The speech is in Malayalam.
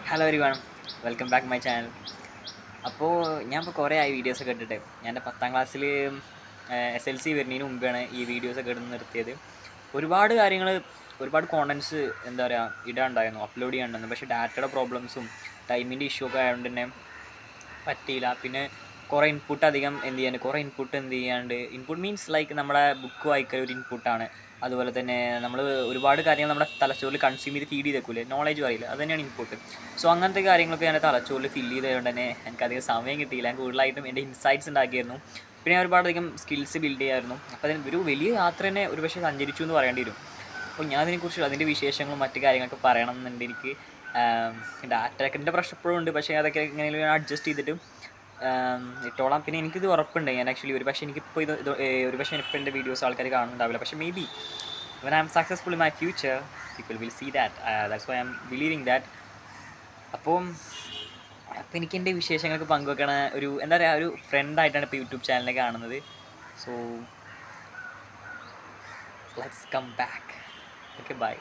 Hello everyone, welcome back my channel. അപ്പോൾ ഞാനിപ്പോൾ കുറേ ആയി വീഡിയോസൊക്കെ ഇട്ടിട്ട്. ഞാൻ എൻ്റെ 10ാം ക്ലാസ്സിൽ SLC വരുന്നതിന് മുമ്പാണ് ഈ വീഡിയോസൊക്കെ ഇടുന്ന് നിർത്തിയത്. ഒരുപാട് കാര്യങ്ങൾ, ഒരുപാട് കോണ്ടൻസ് എന്താ പറയുക ഇടാനുണ്ടായിരുന്നു, അപ്ലോഡ് ചെയ്യാനുണ്ടായിരുന്നു. പക്ഷേ ഡാറ്റയുടെ പ്രോബ്ലംസും ടൈമിൻ്റെ ഇഷ്യൂ ഒക്കെ ആയതുകൊണ്ട് തന്നെ പറ്റിയില്ല. പിന്നെ കുറേ ഇൻപുട്ട് അധികം കുറേ ഇൻപുട്ട് ഇൻപുട്ട് മീൻസ് ലൈക്ക് നമ്മുടെ ബുക്ക് വായിക്കൽ ഒരു ഇൻപുട്ടാണ്. അതുപോലെ തന്നെ നമ്മൾ ഒരുപാട് കാര്യങ്ങൾ നമ്മുടെ തലച്ചോറിൽ കൺസ്യൂം ചെയ്ത് ഫീഡ് ചെയ്തേക്കൂലേ, നോളേജ് പറയില്ല, അത് തന്നെയാണ് ഇൻപുട്ട്. സോ അങ്ങനത്തെ കാര്യങ്ങളൊക്കെ ഞാൻ തലച്ചോറിൽ ഫില്ല് ചെയ്തതുകൊണ്ട് തന്നെ എനിക്കധികം സമയം കിട്ടിയില്ല. ഞാൻ കൂടുതലായിട്ടും എൻ്റെ ഇൻസൈറ്റ്സ് ഉണ്ടാക്കിയിരുന്നു. പിന്നെ ഞാൻ ഒരുപാടധികം സ്കിൽസ് ബിൽഡ് ചെയ്യായിരുന്നു. അപ്പോൾ അതിന് ഒരു വലിയ യാത്ര തന്നെ ഒരു പക്ഷേ സഞ്ചരിച്ചു എന്ന് പറയേണ്ടി വരും. അപ്പോൾ ഞാൻ അതിനെക്കുറിച്ച് അതിൻ്റെ വിശേഷങ്ങളും മറ്റു കാര്യങ്ങളൊക്കെ പറയണം എന്നുണ്ട് എനിക്ക്. ഡാറ്റൻ്റെ പ്രശ്നം എപ്പോഴും ഉണ്ട്, പക്ഷേ അതൊക്കെ എങ്ങനെയും അഡ്ജസ്റ്റ് ചെയ്തിട്ട് ഇട്ടോളാം. പിന്നെ എനിക്കിത് ഉറപ്പുണ്ട്, ഞാൻ ആക്ച്വലി ഒരു പക്ഷേ എനിക്കിപ്പോൾ ഒരു പക്ഷേ ഇപ്പോൾ എൻ്റെ വീഡിയോസ് ആൾക്കാർ കാണുന്നുണ്ടാവില്ല. പക്ഷേ may be when I'm successful in my future, people will see that. That's why I'm believing that. അപ്പോൾ എനിക്ക് എൻ്റെ വിശേഷങ്ങൾക്ക് പങ്കുവെക്കണ ഒരു എന്താ പറയുക, ഒരു ഫ്രണ്ടായിട്ടാണ് ഇപ്പോൾ യൂട്യൂബ് ചാനലിനെ കാണുന്നത്. So let's come back. Okay, by.